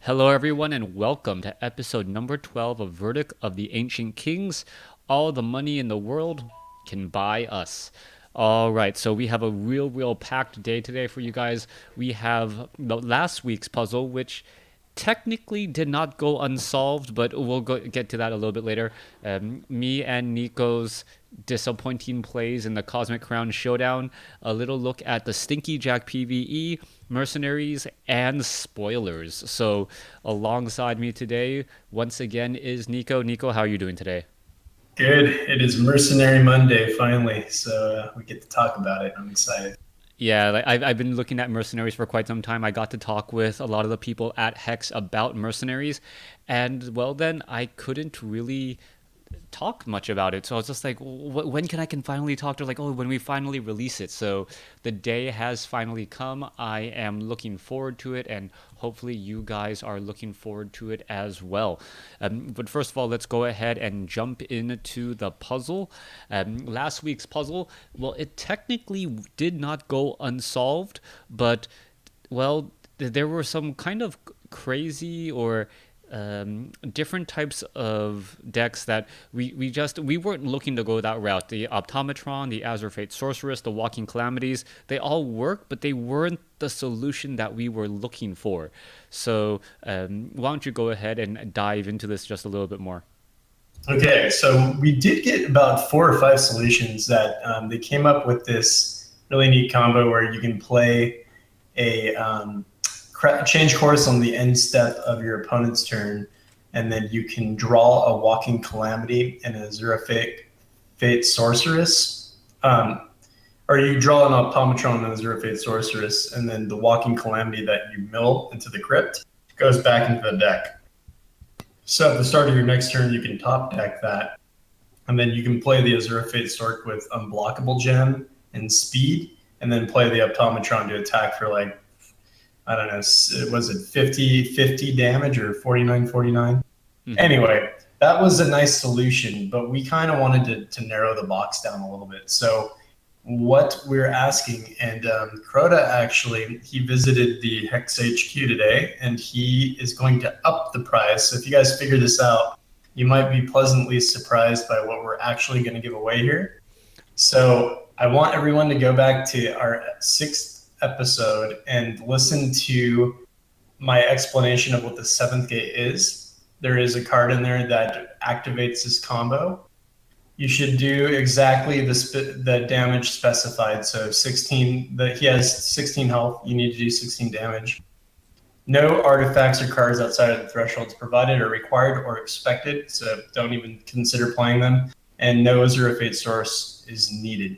Hello, everyone, and welcome to episode number 12 of Verdict of the Ancient Kings. All the money in the world can buy us. All right, so we have a real packed day today for you guys. We have the last week's puzzle, which technically did not go unsolved, but get to that a little bit later. Me and Nico's disappointing plays in the Cosmic Crown Showdown, a little look at the Stinky Jack PvE, mercenaries, and spoilers. So, alongside me today, once again, is Nico. Nico, how are you doing today? Good. It is Mercenary Monday finally, so we get to talk about it. I'm excited. Yeah, like I've been looking at mercenaries for quite some time. I got to talk with a lot of the people at Hex about mercenaries, and well, then I couldn't really talk much about it. So I was just like, when can finally talk to like, oh, when we finally release it. So the day has finally come. I am looking forward to it, and hopefully you guys are looking forward to it as well. But first of all, let's go ahead and jump into the puzzle. Last week's puzzle, well, it technically did not go unsolved, but well, there were some kind of crazy or different types of decks that we weren't looking to go that route. The Optometron, the Azure Fate Sorceress, the Walking Calamities, they all work, but they weren't the solution that we were looking for. So why don't you go ahead and dive into this just a little bit more? Okay, so we did get about 4 or 5 solutions that they came up with this really neat combo where you can play a change course on the end step of your opponent's turn, and then you can draw a Walking Calamity and a Fate Sorceress. Or you draw an Automatron and a Zero Fate Sorceress, and then the Walking Calamity that you mill into the crypt goes back into the deck. So at the start of your next turn, you can top deck that, and then you can play the Azure Fate Stork with Unblockable Gem and Speed, and then play the Optometron to attack for like, I don't know, was it 50 damage or 49? Mm-hmm. Anyway, that was a nice solution, but we kind of wanted to narrow the box down a little bit. So what we're asking, and Crota actually, he visited the Hex HQ today, and he is going to up the price. So if you guys figure this out, you might be pleasantly surprised by what we're actually going to give away here. So I want everyone to go back to our 6th episode and listen to my explanation of what the 7th gate is. There is a card in there that activates this combo. You should do exactly the damage specified. So 16, he has 16 health. You need to do 16 damage. No artifacts or cards outside of the thresholds provided are required or expected, so don't even consider playing them. And no Azure Fate source is needed.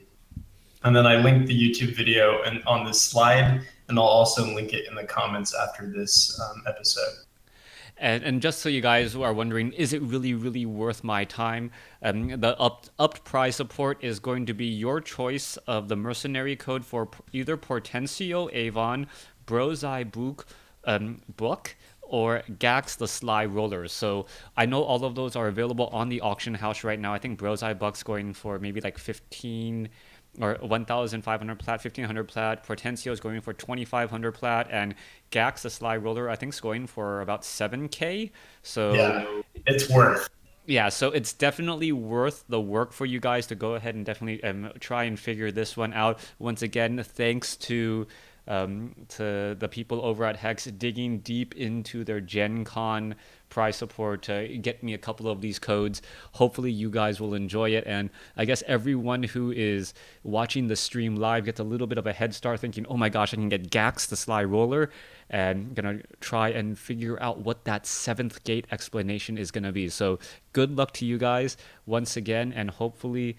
And then I linked the YouTube video and on this slide, and I'll also link it in the comments after this episode. And just so you guys are wondering, is it really worth my time? The upped price support is going to be your choice of the mercenary code for either Portentio Avon, Brozai Book, or Gax the Sly Roller. So I know all of those are available on the auction house right now. I think Brozai Buck's going for maybe like 15 or 1,500 plat, 1,500 plat. Portentio is going for 2,500 plat, and Gax, the Sly Roller, I think is going for about 7K. So Yeah, it's worth. yeah, so it's definitely worth the work for you guys to go ahead and definitely try and figure this one out. Once again, thanks to the people over at Hex digging deep into their Gen Con prize support to get me a couple of these codes. Hopefully you guys will enjoy it, and I guess everyone who is watching the stream live gets a little bit of a head start thinking, oh my gosh, I can get Gax the Sly Roller, and gonna try and figure out what that 7th gate explanation is gonna be. So good luck to you guys once again, and hopefully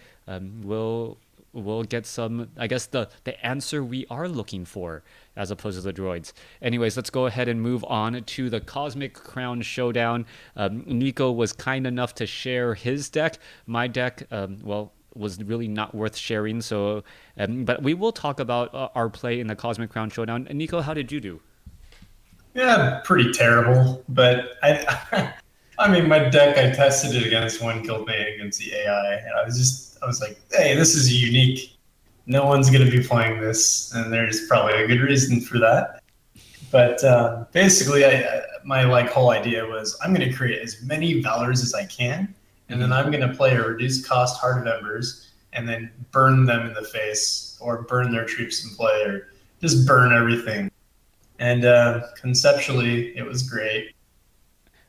we'll get some, I guess, the answer we are looking for as opposed to the droids. Anyways, let's go ahead and move on to the Cosmic Crown Showdown. Nico was kind enough to share his deck. My deck, well, was really not worth sharing. So, but we will talk about our play in the Cosmic Crown Showdown. And Nico, how did you do? Yeah, pretty terrible. But I mean, my deck, I tested it against one killed me against the AI, and I was like, hey, this is unique. No one's going to be playing this, and there's probably a good reason for that. But basically, my like whole idea was I'm going to create as many Valors as I can, and then Hmm. I'm going to play a reduced cost Heart of Embers, and then burn them in the face, or burn their troops in play, or just burn everything. And conceptually, it was great.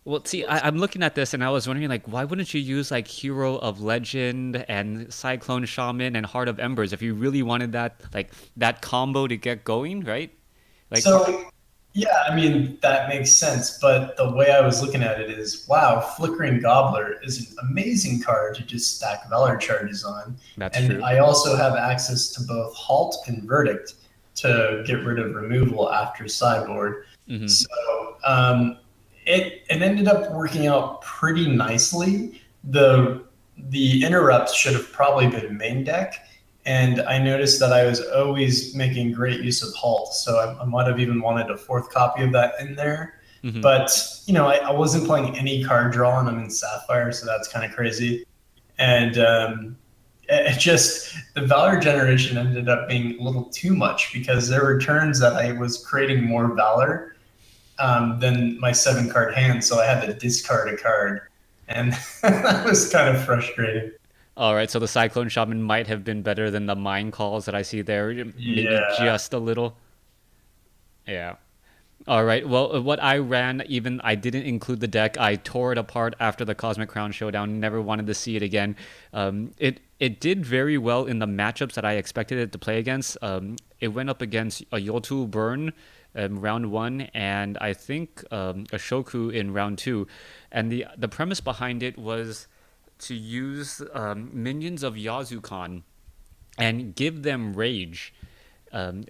Well, see, I'm looking at this and I was wondering, like, why wouldn't you use like Hero of Legend and Cyclone Shaman and Heart of Embers if you really wanted that, like, that combo to get going, right? Like, So, yeah, I mean, that makes sense. But the way I was looking at it is, wow, Flickering Gobbler is an amazing card to just stack Valor charges on. that's And true. I also have access to both Halt and Verdict to get rid of removal after sideboard. Hmm. So it ended up working out pretty nicely. The interrupts should have probably been main deck, and I noticed that I was always making great use of Halt, so I might have even wanted a fourth copy of that in there. Hmm. But I wasn't playing any card draw, and I'm in Sapphire, so that's kind of crazy. And it just the Valor generation ended up being a little too much because there were turns that I was creating more Valor than my 7 card hand, so I had to discard a card, and that was kind of frustrating. All right, so the Cyclone Shaman might have been better than the Mind Calls that I see there, maybe Yeah. just a little. Yeah. All right. Well, what I ran, even I didn't include the deck. I tore it apart after the Cosmic Crown Showdown. Never wanted to see it again. It did very well in the matchups that I expected it to play against. It went up against a Yotul Burn round one, and I think a Shoku in round two. And the premise behind it was to use minions of Yazukan and give them rage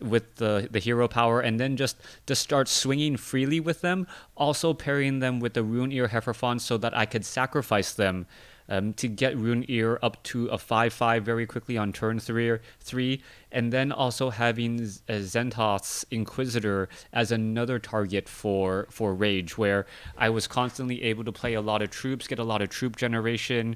with the hero power, and then just to start swinging freely with them, also pairing them with the Rune Ear Heiferfon so that I could sacrifice them to get Rune Ear up to a 5/5 very quickly on turn three, and then also having Zentoth's Inquisitor as another target for Rage, where I was constantly able to play a lot of troops, get a lot of troop generation.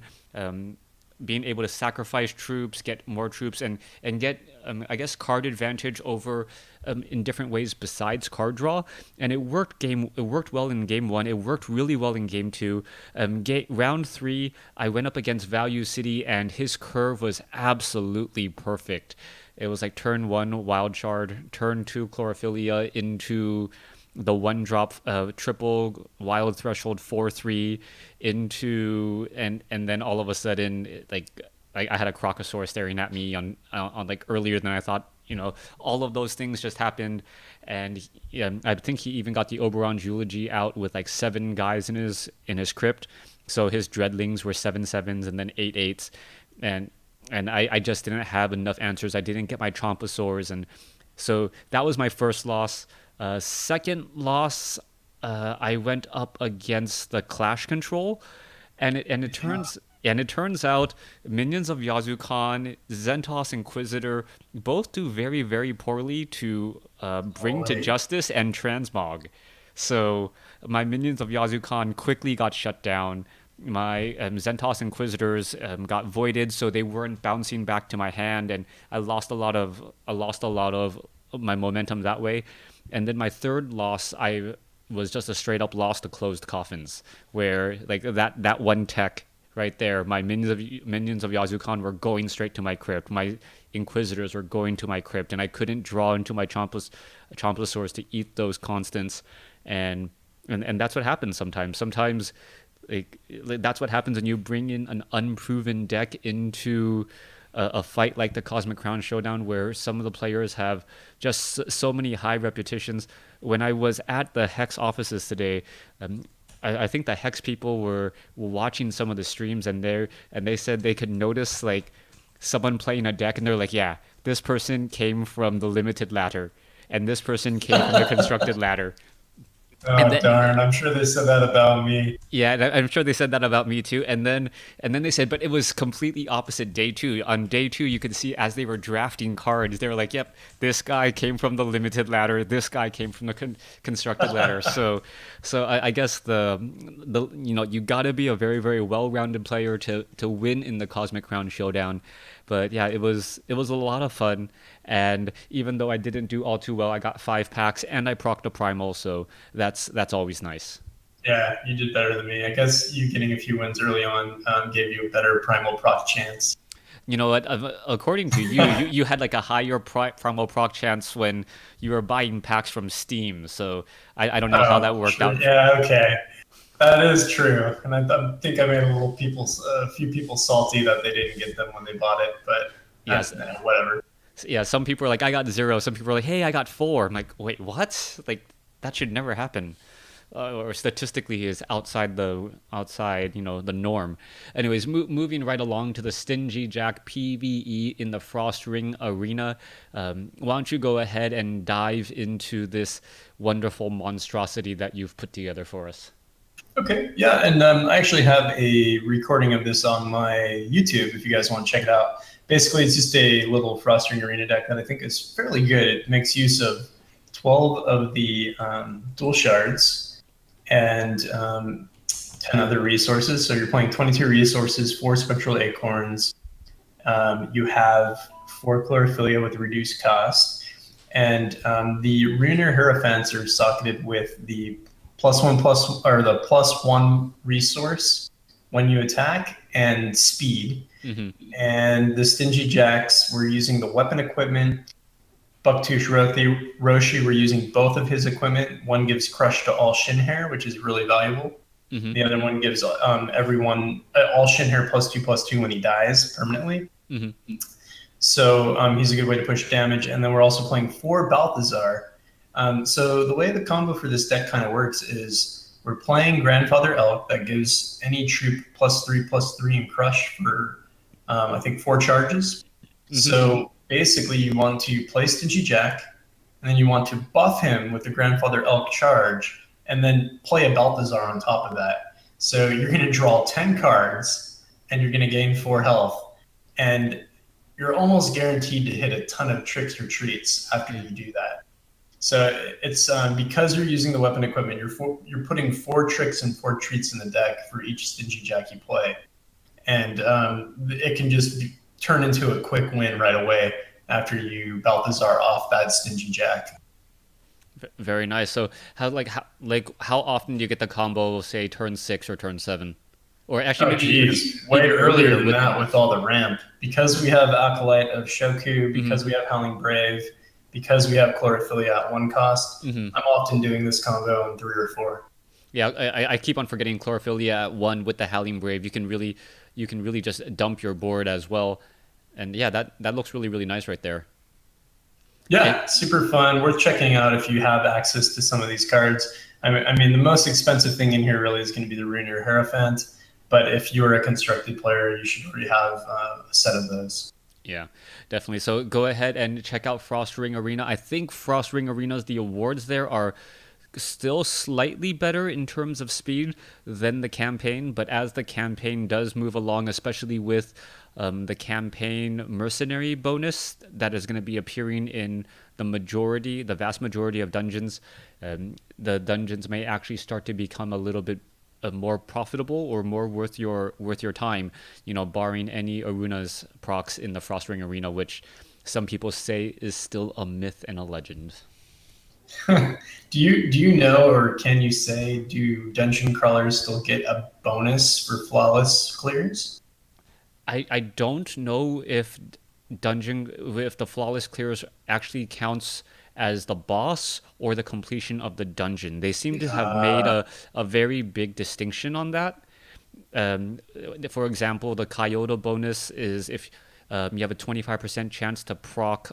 Being able to sacrifice troops, get more troops, and get I guess card advantage over in different ways besides card draw. And it worked game. It worked well in game one. It worked really well in game two. Round three, I went up against Value City, and his curve was absolutely perfect. It was like turn one Wild Shard, turn two Chlorophilia into the one drop triple wild threshold 4/3 into and then all of a sudden like I had a Crocosaur staring at me on like earlier than I thought. All of those things just happened, and yeah, I think he even got the Oberon's eulogy out with like 7 guys in his crypt. So his dreadlings were 7/7s and then 8/8s, and I just didn't have enough answers. I didn't get my Chomposaurs, and so that was my first loss. Second loss, I went up against the Clash Control, Yeah. and it turns out minions of Yazukan, Zentos Inquisitor both do very very poorly to bring to Totally. justice and transmog. So my minions of Yazukan quickly got shut down. My Zentos Inquisitors got voided, so they weren't bouncing back to my hand, and I lost a lot of my momentum that way. And then my third loss, I was just a straight up loss to Closed Coffins, where like that one tech right there, my minions of Yazukan were going straight to my crypt. My Inquisitors were going to my crypt, and I couldn't draw into my Chomposaurs to eat those constants, and and that's what happens sometimes. Sometimes that's what happens when you bring in an unproven deck into a fight like the Cosmic Crown Showdown, where some of the players have just so many high reputations. When I was at the Hex offices today, I think the Hex people were watching some of the streams, and they said they could notice like someone playing a deck, and they're like, yeah, this person came from the limited ladder, and this person came from the constructed ladder, and Oh then darn! I'm sure they said that about me. yeah, and I'm sure they said that about me too. And then they said, but it was completely opposite day two. On day two, you could see as they were drafting cards, they were like, "Yep, this guy came from the limited ladder. This guy came from the constructed ladder." So I guess the you got to be a very very well rounded player to win in the Cosmic Crown Showdown. But yeah, it was a lot of fun. And even though I didn't do all too well, I got 5 packs and I procced a primal, so that's always nice. Yeah, you did better than me. I guess you getting a few wins early on gave you a better primal proc chance. You know what? According to you, you had like a higher primal proc chance when you were buying packs from Steam. So I don't know how Oh, that worked sure. out. Yeah, okay. That is true, and I think I made a few people salty that they didn't get them when they bought it. But Yes, nah, whatever. yeah. Some people are like, I got 0. Some people are like, hey, I got 4. I'm like, wait, what? Like that should never happen. Or statistically is outside the norm. Anyways, moving right along to the Stingy Jack PVE in the Frost Ring Arena. Why don't you go ahead and dive into this wonderful monstrosity that you've put together for us? Okay, yeah, and I actually have a recording of this on my YouTube if you guys want to check it out. Basically, it's just a little Frostring Arena deck that I think is fairly good. It makes use of 12 of the dual shards and 10 other resources. So you're playing 22 resources, 4 spectral acorns. You have 4 chlorophylla with reduced cost. And the Ruiner Hierophants are socketed with the +1 resource when you attack and speed. Mm-hmm. And the Stingy Jacks were using the weapon equipment. Bucktooth Roshi were using both of his equipment. One gives crush to all shin hair, which is really valuable. Mm-hmm. The other one gives everyone all shin hair +2/+2 when he dies permanently. Mm-hmm. So he's a good way to push damage. And then we're also playing 4 Balthazar. So the way the combo for this deck kind of works is we're playing Grandfather Elk that gives any troop +3/+3 and crush for I think 4 charges. Mm-hmm. So basically you want to play Stingy Jack, and then you want to buff him with the Grandfather Elk charge, and then play a Balthazar on top of that. So you're going to draw 10 cards, and you're going to gain 4 health. And you're almost guaranteed to hit a ton of tricks or treats after you do that. So it's because you're using the weapon equipment, you're putting 4 tricks and 4 treats in the deck for each Stingy Jack you play, and it can just turn into a quick win right away after you Balthazar off that Stingy Jack. Very nice. So how often do you get the combo? Say turn 6 or turn 7, or actually Oh, maybe even geez, way even earlier than with. that with all the ramp. Because we have Acolyte of Shoku, because Mm-hmm. we have Howling Brave, because we have Chlorophylla at 1 cost, Mm-hmm. I'm often doing this combo in 3 or 4. Yeah, I keep on forgetting Chlorophylla at 1 with the Howling Brave. You can really just dump your board as well, and yeah, that looks really really nice right there. And Yeah, super fun. Worth checking out if you have access to some of these cards. I mean, the most expensive thing in here really is going to be the Ruiner Hierophant, but if you're a constructed player, you should already have a set of those. yeah, definitely. So go ahead and check out Frost Ring Arena. I think Frost Ring Arena's the awards there are still slightly better in terms of speed than the campaign, but as the campaign does move along, especially with the campaign Mercenary bonus that is going to be appearing in the vast majority of dungeons, the dungeons may actually start to become a little bit more profitable or more worth your time, barring any arenas procs in the Frostring Arena, which some people say is still a myth and a legend. Do you know, or can you say, do dungeon crawlers still get a bonus for flawless clears? I don't know if the flawless clears actually counts as the boss or the completion of the dungeon. They seem to have made Uh, a very big distinction on that. Um, for example, the Kyoto bonus is if you have a 25% chance to proc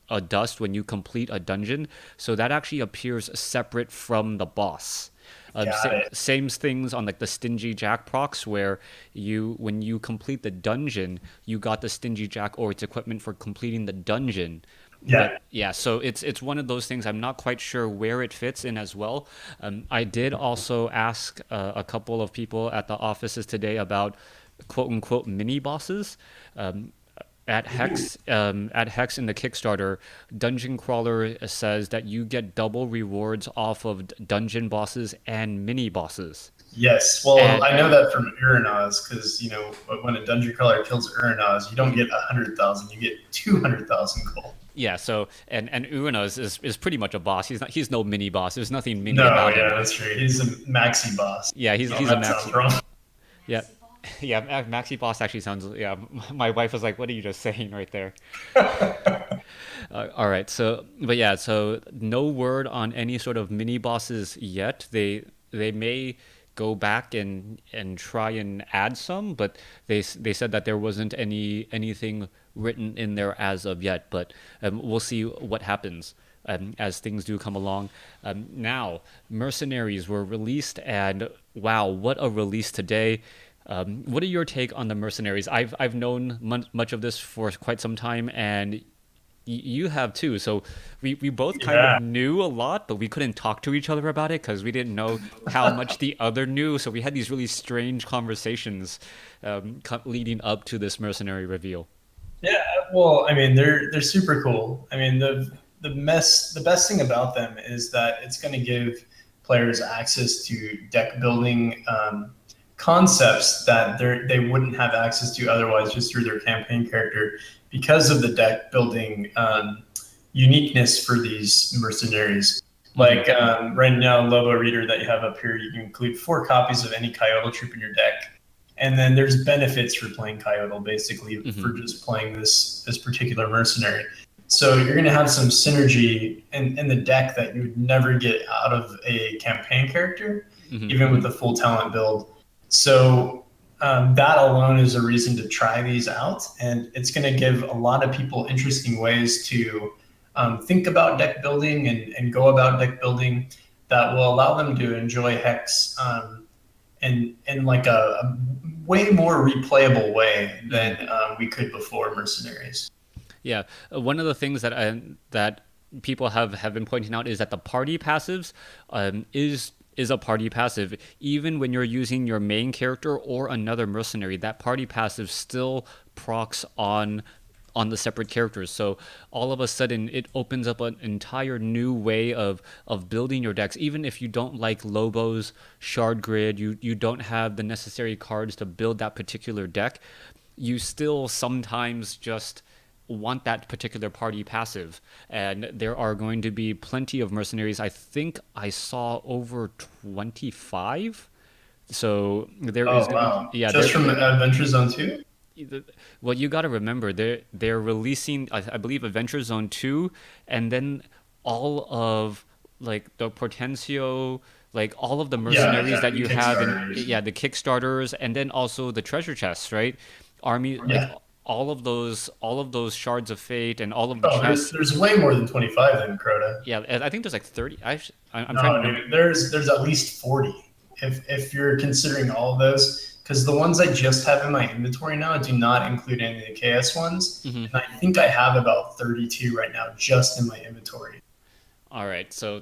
a dust when you complete a dungeon. So that actually appears separate from the boss. got it. Same things on like the Stingy Jack procs, where when you complete the dungeon, you got the Stingy Jack or its equipment for completing the dungeon. Yeah. But yeah, so it's one of those things. I'm not quite sure where it fits in as well. I did also ask a couple of people at the offices today about quote unquote mini bosses. Um, at Hex in the Kickstarter, Dungeon Crawler says that you get double rewards off of dungeon bosses and mini bosses. Yes, well, And I know that from Uranus because when a dungeon crawler kills Uranus, you don't get 100,000, you get 200,000 gold. yeah, so and Uranus is pretty much a boss. He's no mini boss. There's nothing mini No, about him. yeah, that's true. He's a maxi boss. Yeah, No, he's a that sounds maxi. wrong. Yeah, yeah, Maxi boss actually sounds. Yeah, my wife was like, "What are you just saying right there?" All right, so but yeah, so no word on any sort of mini bosses yet. They may go back and try and add some, but they said that there wasn't anything written in there as of yet. But we'll see what happens. As things do come along. Now, Mercenaries were released, and wow, what a release today! What are your take on the Mercenaries? I've known much of this for quite some time, and you have too. So we both kind of Yeah. knew a lot, but we couldn't talk to each other about it because we didn't know how much the other knew. So we had these really strange conversations leading up to this Mercenary reveal. Yeah, well, I mean, they're super cool. I mean, the best thing about them is that it's going to give players access to deck building concepts that they wouldn't have access to otherwise just through their campaign character because of the deck building uniqueness for these mercenaries. Like right now, Lobo Reader that you have up here, you can include 4 copies of any Coyote troop in your deck. And then there's benefits for playing Coyote, basically, for just playing this particular mercenary. So you're going to have some synergy in the deck that you would never get out of a campaign character, even with the full talent build. So that alone is a reason to try these out. And it's going to give a lot of people interesting ways to think about deck building and go about deck building that will allow them to enjoy Hex in like a way more replayable way than we could before Mercenaries. Yeah, one of the things that people have been pointing out is that the party passives is a party passive. Even when you're using your main character or another mercenary, that party passive still procs on the separate characters. So all of a sudden, it opens up an entire new way of building your decks. Even if you don't like Lobo's shard grid, you don't have the necessary cards to build that particular deck, you still sometimes just want that particular party passive. And there are going to be plenty of mercenaries. I think I saw over 25. So there Oh is, wow! yeah, Just from Adventure Zone 2? well, you got to remember they're releasing, I believe, Adventure Zone 2, and then all of like the Portensio, like all of the Yeah, mercenaries that exactly. you have, and Kickstarters. yeah, the Kickstarters, and then also the treasure chests, right? Army, like Yeah. all of those shards of fate and all of the Oh, chests. there's way more than 25 in Crota. Yeah, and I think there's like 30. I'm trying to No, remember. dude, there's at least 40 if you're considering all of those. Because the ones I just have in my inventory now do not include any of the KS ones, Hmm. and I think I have about 32 right now just in my inventory. All right, so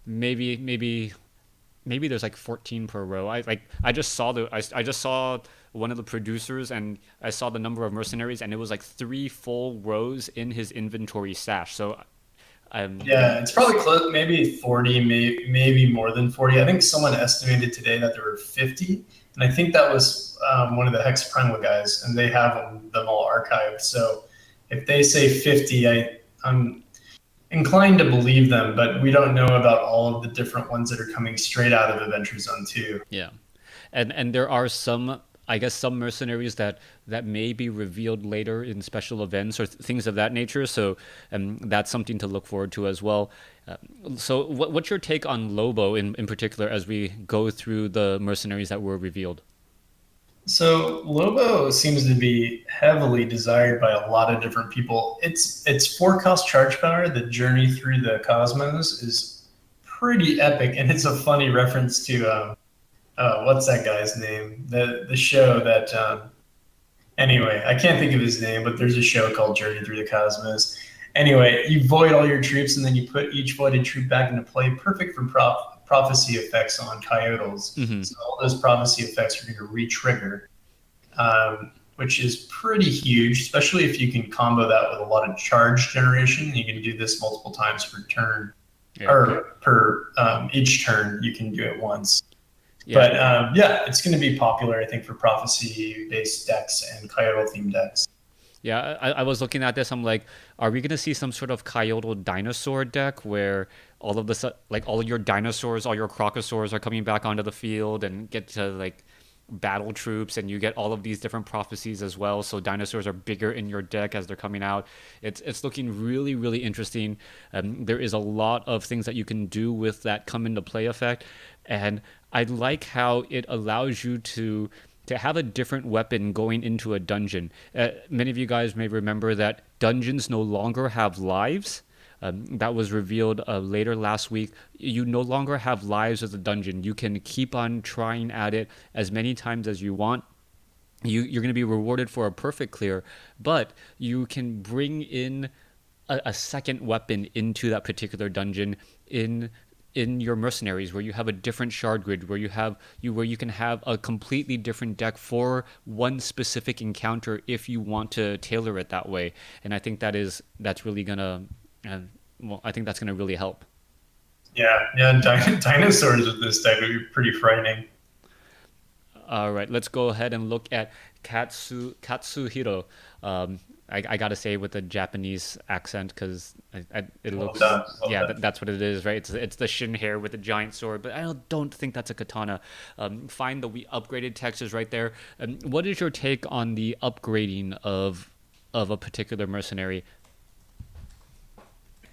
maybe maybe there's like 14 per row. I just saw I just saw one of the producers, and I saw the number of mercenaries, and it was like 3 full rows in his inventory stash. So um Yeah, it's probably close, maybe 40, maybe more than 40. I think someone estimated today that there were 50, and I think that was one of the Hex Primal guys, and they have them all archived. So if they say 50, I'm inclined to believe them, but we don't know about all of the different ones that are coming straight out of Adventure Zone 2. yeah, and there are some, I guess, some mercenaries that may be revealed later in special events or things of that nature. So that's something to look forward to as well. Uh, so what's your take on Lobo in particular as we go through the mercenaries that were revealed? So Lobo seems to be heavily desired by a lot of different people. Its 4 cost charge power, the journey through the cosmos, is pretty epic, and it's a funny reference to what's that guy's name? The show that anyway, I can't think of his name, but there's a show called Journey Through the Cosmos. Anyway, you void all your troops, and then you put each voided troop back into play, perfect for prophecy effects on coyotes. Hmm. So all those prophecy effects are going to re-trigger. Um, which is pretty huge, especially if you can combo that with a lot of charge generation. You can do this multiple times per turn, Yeah. or per each turn. You can do it once. Yeah. But yeah, it's going to be popular, I think, for prophecy-based decks and Coyote-themed decks. Yeah, I was looking at this. I'm like, are we gonna see some sort of Coyote dinosaur deck where like all of your dinosaurs, all your crocosaurs are coming back onto the field and get to like battle troops, and you get all of these different prophecies as well. So dinosaurs are bigger in your deck as they're coming out. It's looking really really interesting. There is a lot of things that you can do with that come into play effect, and I like how it allows you to have a different weapon going into a dungeon. Many of you guys may remember that dungeons no longer have lives. That was revealed later last week. You no longer have lives as a dungeon. You can keep on trying at it as many times as you want. You're going to be rewarded for a perfect clear, but you can bring in a second weapon into that particular dungeon in your mercenaries, where you have a different shard grid, where you can have a completely different deck for one specific encounter if you want to tailor it that way. And I think that's really gonna I think that's gonna really help. Yeah, dinosaurs with this deck would be pretty frightening. All right, let's go ahead and look at Katsuhiro. I gotta say with a Japanese accent because it Well looks, done. Well yeah, done. that's what it is, right? It's the shin hair with the giant sword, but I don't think that's a katana. Find the we upgraded textures right there. What is your take on the upgrading of a particular mercenary?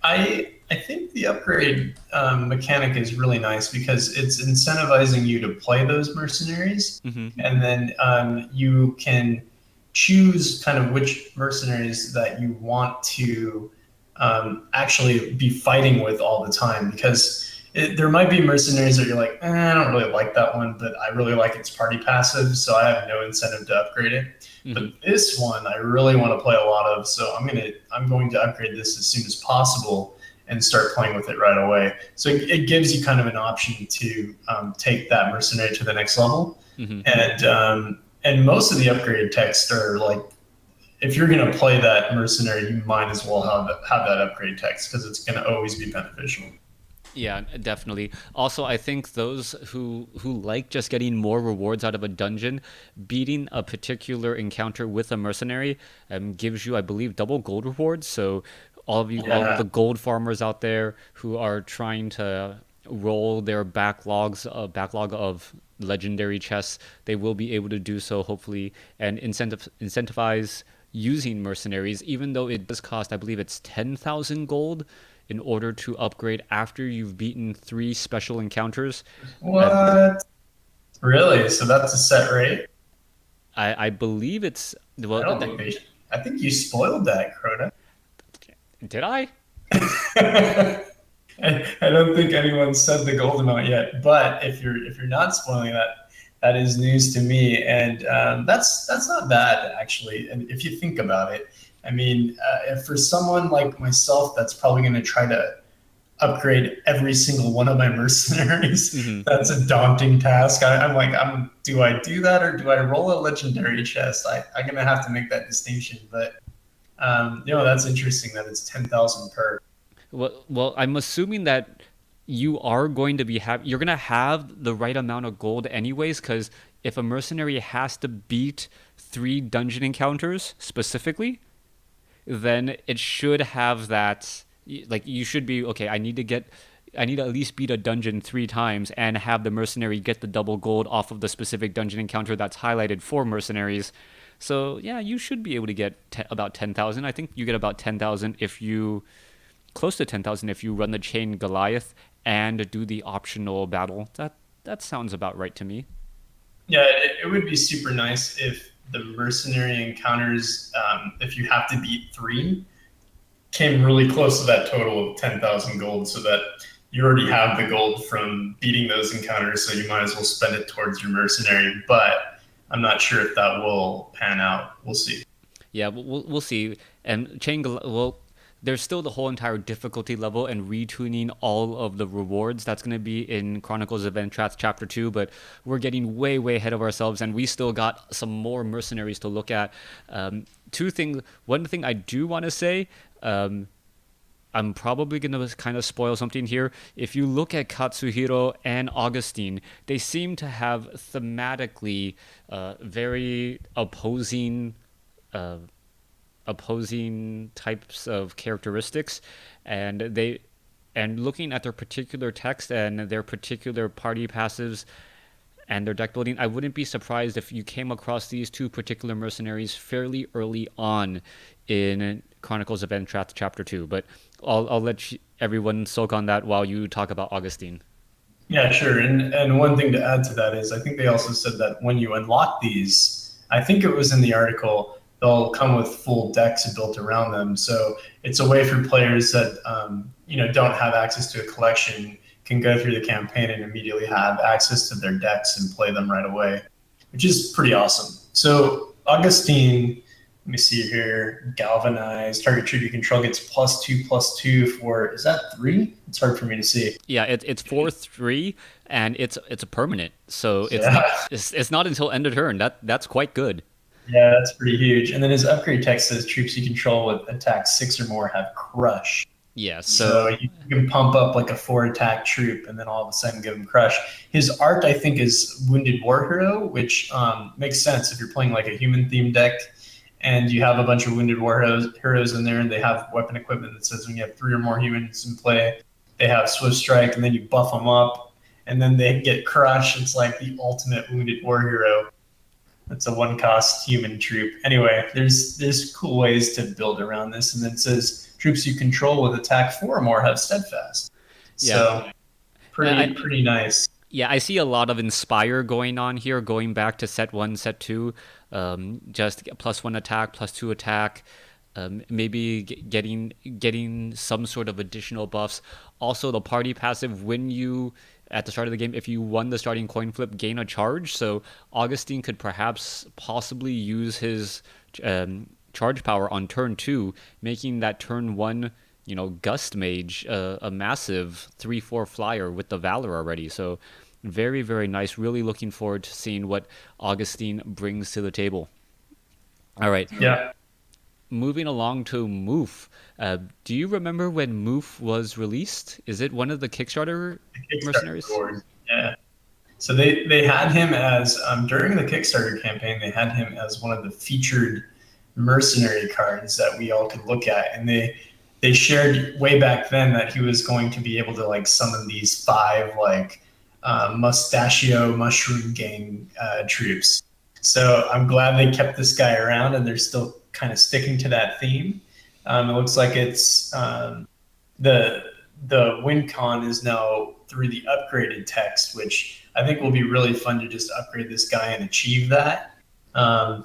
I think the upgrade mechanic is really nice because it's incentivizing you to play those mercenaries, Hmm. and then you can choose kind of which mercenaries that you want to actually be fighting with all the time. Because there might be mercenaries that you're like, I don't really like that one, but I really like its party passive, so I have no incentive to upgrade it. Hmm. But this one I really want to play a lot of, so I'm going to upgrade this as soon as possible and start playing with it right away. So it gives you kind of an option to take that mercenary to the next level, Hmm. and most of the upgraded text are like, if you're going to play that mercenary, you might as well have that upgrade text because it's going to always be beneficial. Yeah, definitely. Also, I think those who like just getting more rewards out of a dungeon, beating a particular encounter with a mercenary gives you, I believe, double gold rewards. So all of Yeah. the gold farmers out there who are trying to roll their backlog of legendary chests, they will be able to do so hopefully, and incentivize using mercenaries, even though it does cost, I believe it's 10,000 gold in order to upgrade after you've beaten 3 special encounters. Um, What? Really? So that's a set rate? I believe it's, I well, don't think they. I think you spoiled that, Crota. did I? I don't think anyone said the gold amount yet. But if you're not spoiling that, that is news to me, and that's not bad actually. And if you think about it, I mean, if for someone like myself, that's probably going to try to upgrade every single one of my mercenaries. Hmm. That's a daunting task. I'm like, do I do that or do I roll a legendary chest? I'm gonna have to make that distinction. But that's interesting that it's 10,000 per. Well, I'm assuming that you are going to you're going to have the right amount of gold anyways, because if a mercenary has to beat 3 dungeon encounters specifically, then it should have that. Like you should be okay. I need to at least beat a dungeon 3 times and have the mercenary get the double gold off of the specific dungeon encounter that's highlighted for mercenaries. So yeah, you should be able to get about 10,000. I think you get about 10,000 if you close to 10,000 if you run the chain Goliath and do the optional battle. That sounds about right to me. Yeah, it would be super nice if the mercenary encounters, if you have to beat three, came really close to that total of 10,000 gold, so that you already have the gold from beating those encounters, so you might as well spend it towards your mercenary. But I'm not sure if that will pan out. We'll see. Yeah, we'll see. And well, there's still the whole entire difficulty level and retuning all of the rewards that's going to be in Chronicles of Ventrath Chapter 2, but we're getting way, way ahead of ourselves, and we still got some more mercenaries to look at. Two things. One thing I do want to say, I'm probably going to kind of spoil something here. If you look at Katsuhiro and Augustine, they seem to have thematically very uh, opposing types of characteristics, and looking at their particular text and their particular party passives and their deck building, I wouldn't be surprised if you came across these two particular mercenaries fairly early on in Chronicles of Ventrath Chapter 2. But I'll let everyone soak on that while you talk about Augustine. Yeah, sure. And one thing to add to that is I think they also said that when you unlock these, I think it was in the article, they'll come with full decks built around them. So it's a way for players that don't have access to a collection can go through the campaign and immediately have access to their decks and play them right away, which is pretty awesome. So Augustine, let me see here. Galvanized target troop you control gets +2/+2 for, is that 3? It's hard for me to see. Yeah, it's 4/3, and it's a permanent, so Yeah. it's not until end of turn. That's quite good. Yeah, that's pretty huge. And then his upgrade text says troops you control with attack 6 or more have crush. Yeah, So you can pump up like a 4 attack troop and then all of a sudden give him crush. His art, I think, is Wounded War Hero, which makes sense if you're playing like a human themed deck and you have a bunch of Wounded War heroes in there and they have weapon equipment that says when you have 3 or more humans in play, they have Swift Strike, and then you buff them up and then they get crush. It's like the ultimate Wounded War Hero. It's a 1-cost human troop. Anyway, there's cool ways to build around this. And then it says troops you control with attack 4 or more have steadfast. So yeah, pretty nice. yeah. I see a lot of Inspire going on here, going back to set 1, set 2, just +1 attack, +2 attack. Maybe getting some sort of additional buffs. Also, the party passive, when you at the start of the game, if you won the starting coin flip, gain a charge. So Augustine could perhaps possibly use his charge power on turn 2, making that turn 1, Gust Mage a massive 3/4 flyer with the Valor already. So very, very nice. Really looking forward to seeing what Augustine brings to the table. All right. Yeah. Moving along to Moof. Do you remember when Moof was released? Is it one of the Kickstarter mercenaries? Board. Yeah. So they had him as during the Kickstarter campaign, they had him as one of the featured mercenary cards that we all could look at, and they shared way back then that he was going to be able to like summon these 5 like mustachio mushroom gang troops. So I'm glad they kept this guy around and they're still kind of sticking to that theme. It looks like it's the win con is now through the upgraded text, which I think will be really fun to just upgrade this guy and achieve that.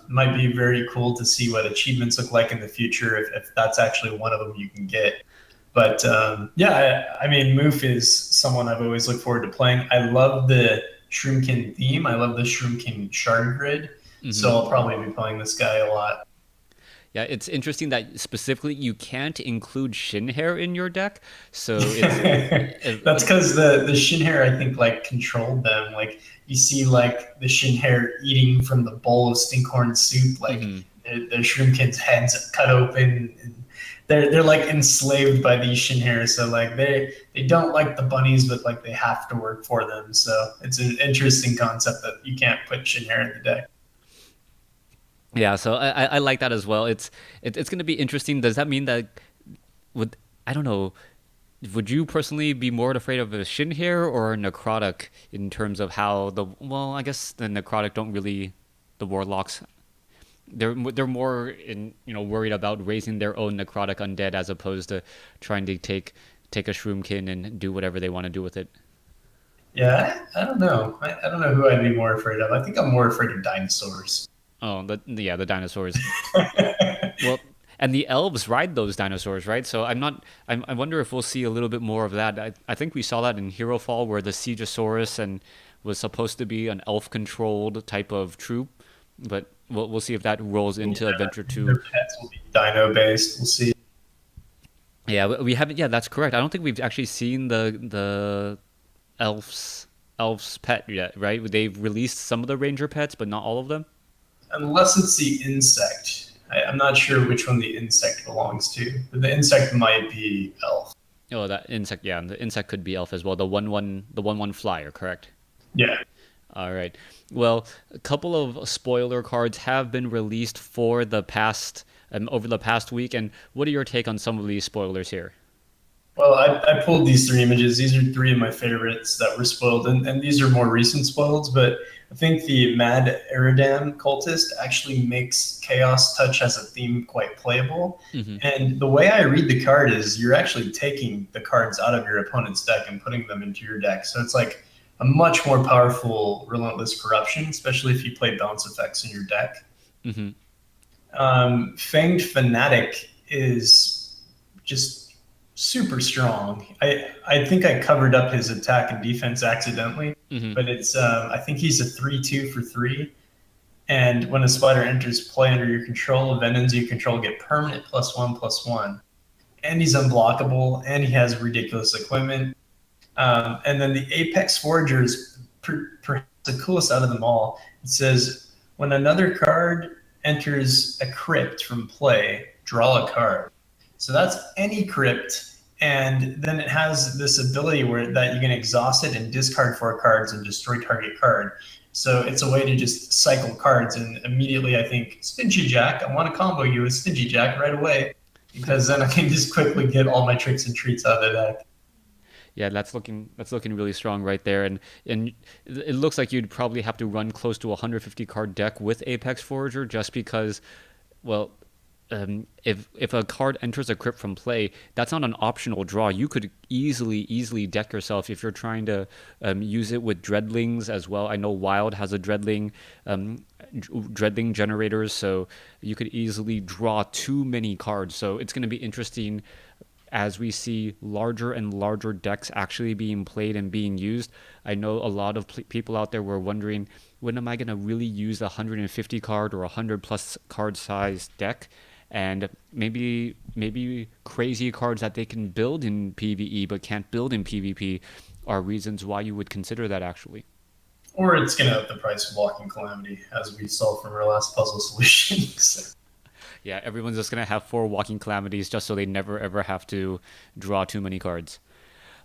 Might be very cool to see what achievements look like in the future if that's actually one of them you can get. But yeah, I mean, Moof is someone I've always looked forward to playing. I love the Shroomkin theme. I love the Shroomkin shard grid. Mm-hmm. So I'll probably be playing this guy a lot. Yeah, it's interesting that specifically you can't include Shin Hair in your deck. So it's, that's because the Shin Hair, I think, like controlled them. Like you see, like the Shin Hair eating from the bowl of Stinkhorn soup. Like the Shroomkin's heads cut open. And they're like enslaved by these Shin Hair. So like they don't like the bunnies, but like they have to work for them. So it's an interesting concept that you can't put Shin Hair in the deck. Yeah, so I like that as well. It's going to be interesting. Does that mean that I don't know, would you personally be more afraid of a Shin Hair or a Necrotic in terms of how I guess the Necrotic don't really, the Warlocks, they're more worried about raising their own Necrotic undead as opposed to trying to take a Shroomkin and do whatever they want to do with it. Yeah, I don't know. I don't know who I'd be more afraid of. I think I'm more afraid of dinosaurs. Oh, the dinosaurs. Well, and the elves ride those dinosaurs, right? So I wonder if we'll see a little bit more of that. I think we saw that in Hero Fall where the Siegesaurus and was supposed to be an elf-controlled type of troop, but we'll see if that rolls into Adventure 2. Their pets will be dino-based. We'll see. Yeah, we haven't. Yeah, that's correct. I don't think we've actually seen the elf's pet yet, right? They've released some of the ranger pets, but not all of them. Unless it's the insect. I'm not sure which one the insect belongs to, but the insect might be elf. Oh, that insect. Yeah, the insect could be elf as well. The one flyer, correct? Yeah. All right. Well, a couple of spoiler cards have been released for the past over the past week, and what are your take on some of these spoilers here? Well, I pulled these three images. These are three of my favorites that were spoiled, and these are more recent spoils. But I think the Mad Eridam cultist actually makes Chaos Touch as a theme quite playable. Hmm. And the way I read the card is you're actually taking the cards out of your opponent's deck and putting them into your deck. So it's like a much more powerful Relentless Corruption, especially if you play bounce effects in your deck. Hmm. Fanged Fanatic is just super strong. I think I covered up his attack and defense accidentally, Hmm. but it's I think he's a 3/2 for 3. And when a spider enters play under your control, venom you control get permanent +1/+1. And he's unblockable, and he has ridiculous equipment. And then the Apex Forager is perhaps the coolest out of them all. It says, when another card enters a crypt from play, draw a card. So that's any crypt. And then it has this ability where that you can exhaust it and discard 4 cards and destroy target card. So it's a way to just cycle cards. And immediately I think, Stingy Jack, I want to combo you with Stingy Jack right away. Because then I can just quickly get all my tricks and treats out of the deck. Yeah, that's looking really strong right there, and it looks like you'd probably have to run close to a 150 card deck with Apex Forager just because, well, if a card enters a crypt from play, that's not an optional draw. You could easily deck yourself if you're trying to use it with dreadlings as well. I know Wild has a dreadling generators, so you could easily draw too many cards. So it's going to be interesting as we see larger and larger decks actually being played and being used. I know a lot of people out there were wondering, when am I going to really use a 150 card or a 100 plus card size deck? And maybe crazy cards that they can build in PvE but can't build in PvP are reasons why you would consider that actually. Or it's going to up the price of Walking Calamity, as we saw from our last puzzle solution. So, Yeah, everyone's just gonna have 4 walking calamities just so they never ever have to draw too many cards.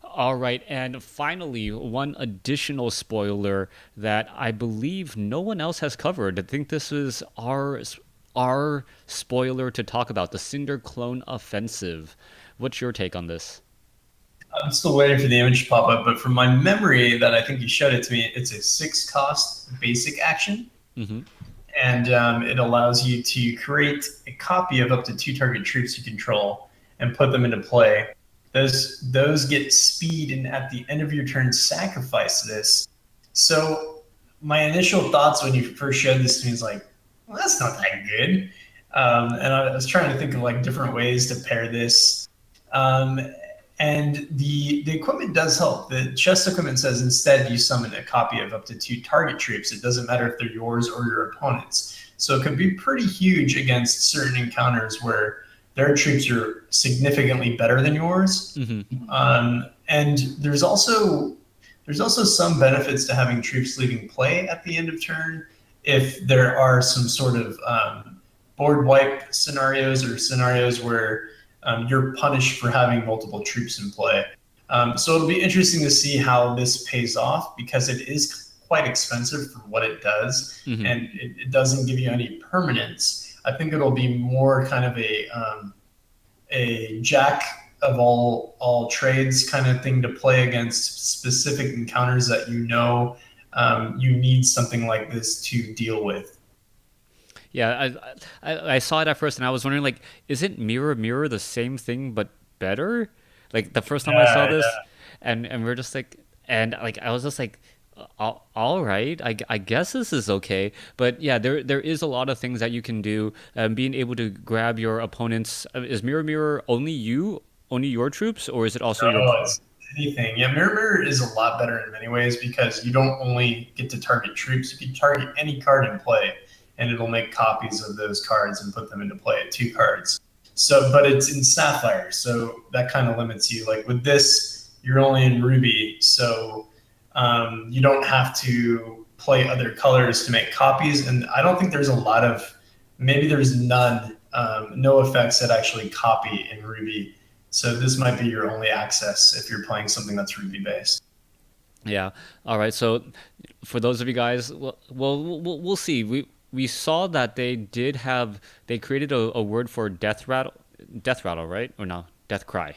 All right, and finally, one additional spoiler that I believe no one else has covered. I think this is our spoiler to talk about, the Cinder Clone Offensive. What's your take on this? I'm still waiting for the image to pop up, but from my memory that I think you showed it to me, it's a 6 cost basic action. Hmm. And it allows you to create a copy of up to 2 target troops you control and put them into play. Those get speed, and at the end of your turn, sacrifice this. So my initial thoughts when you first showed this to me is like, well, that's not that good. And I was trying to think of like different ways to pair this. Um, and the equipment does help. The chest equipment says instead you summon a copy of up to 2 target troops. It doesn't matter if they're yours or your opponent's. So it can be pretty huge against certain encounters where their troops are significantly better than yours. Hmm. And there's also some benefits to having troops leaving play at the end of turn if there are some sort of board wipe scenarios or scenarios where you're punished for having multiple troops in play. So it'll be interesting to see how this pays off because it is quite expensive for what it does, Hmm. and it doesn't give you any permanence. I think it'll be more kind of a jack of all trades kind of thing to play against specific encounters that you need something like this to deal with. Yeah, I saw it at first and I was wondering, like, isn't Mirror Mirror the same thing but better? Like the first time I saw Yeah, this, and we're just like, and like I was just like, all right, I guess this is okay. But yeah, there is a lot of things that you can do. Being able to grab your opponent's is Mirror Mirror only your troops, or is it also your? no, it's anything. Yeah, Mirror Mirror is a lot better in many ways because you don't only get to target troops, you can target any card in play, and it'll make copies of those cards and put them into play at 2 cards. So, but it's in Sapphire, so that kind of limits you. Like with this, you're only in Ruby, so you don't have to play other colors to make copies. And I don't think there's a lot of, maybe there's none, no effects that actually copy in Ruby. So this might be your only access if you're playing something that's Ruby based. Yeah. All right. So for those of you guys, we'll see. We saw that they created a word for death rattle, right? Or no, death cry.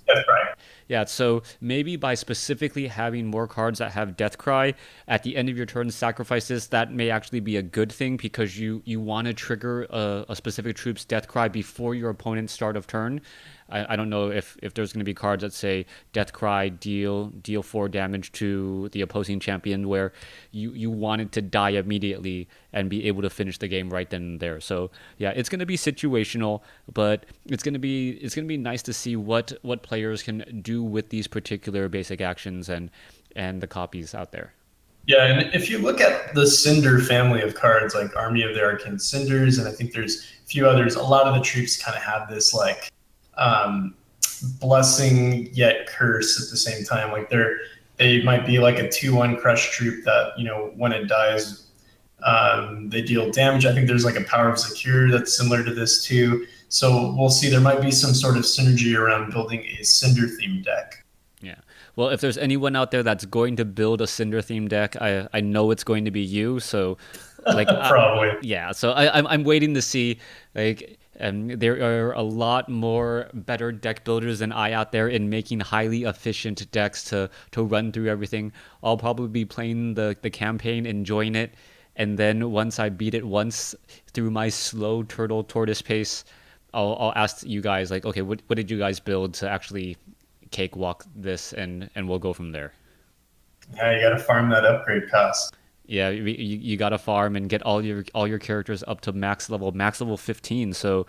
That's right. Yeah, so maybe by specifically having more cards that have Death Cry at the end of your turn, sacrifices, that may actually be a good thing because you want to trigger a specific troop's Death Cry before your opponent's start of turn. I don't know if there's going to be cards that say Death Cry, deal 4 damage to the opposing champion, where you want it to die immediately and be able to finish the game right then and there. So yeah, it's going to be situational, but it's gonna be nice to see what players can do with these particular basic actions and the copies out there. Yeah, and if you look at the Cinder family of cards, like Army of the Arcane Cinders, and I think there's a few others, a lot of the troops kind of have this like um, blessing yet curse at the same time. Like they might be like a 2-1 crush troop that, when it dies, they deal damage. I think there's like a Power of Zakir that's similar to this too. So we'll see. There might be some sort of synergy around building a Cinder themed deck. Yeah. Well, if there's anyone out there that's going to build a Cinder themed deck, I know it's going to be you. So, like, Probably. yeah. So I'm waiting to see. Like, there are a lot more better deck builders than I out there in making highly efficient decks to run through everything. I'll probably be playing the campaign, enjoying it, and then once I beat it once through my slow turtle tortoise pace, I'll ask you guys like, okay, what did you guys build to actually cakewalk this, and we'll go from there. Yeah, you got to farm that upgrade cost. Yeah, you got to farm and get all your characters up to max level 15. So,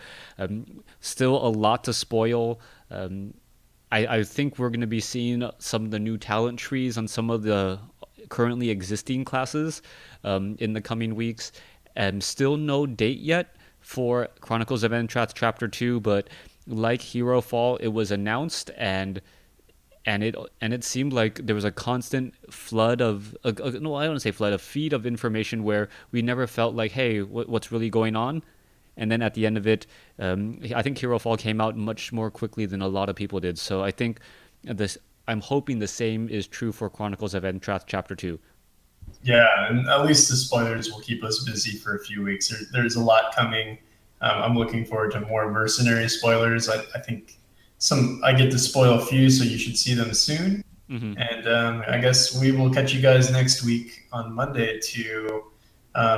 still a lot to spoil. I think we're going to be seeing some of the new talent trees on some of the currently existing classes in the coming weeks. And still no date yet for Chronicles of Entrath Chapter 2, but like Hero Fall, it was announced and it seemed like there was a constant flood of no, I don't say flood, a feed of information where we never felt like, hey, what's really going on? And then at the end of it, I think Hero Fall came out much more quickly than a lot of people did. So I think this. I'm hoping the same is true for Chronicles of Entrath Chapter 2. Yeah, and at least the spoilers will keep us busy for a few weeks. There's a lot coming. I'm looking forward to more Mercenary spoilers. I think I get to spoil a few, so you should see them soon. Mm-hmm. And I guess we will catch you guys next week on Monday to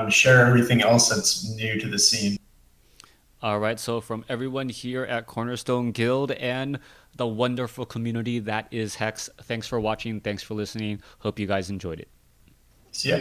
share everything else that's new to the scene. All right, so from everyone here at Cornerstone Guild and the wonderful community that is Hex, thanks for watching, thanks for listening. Hope you guys enjoyed it. See ya.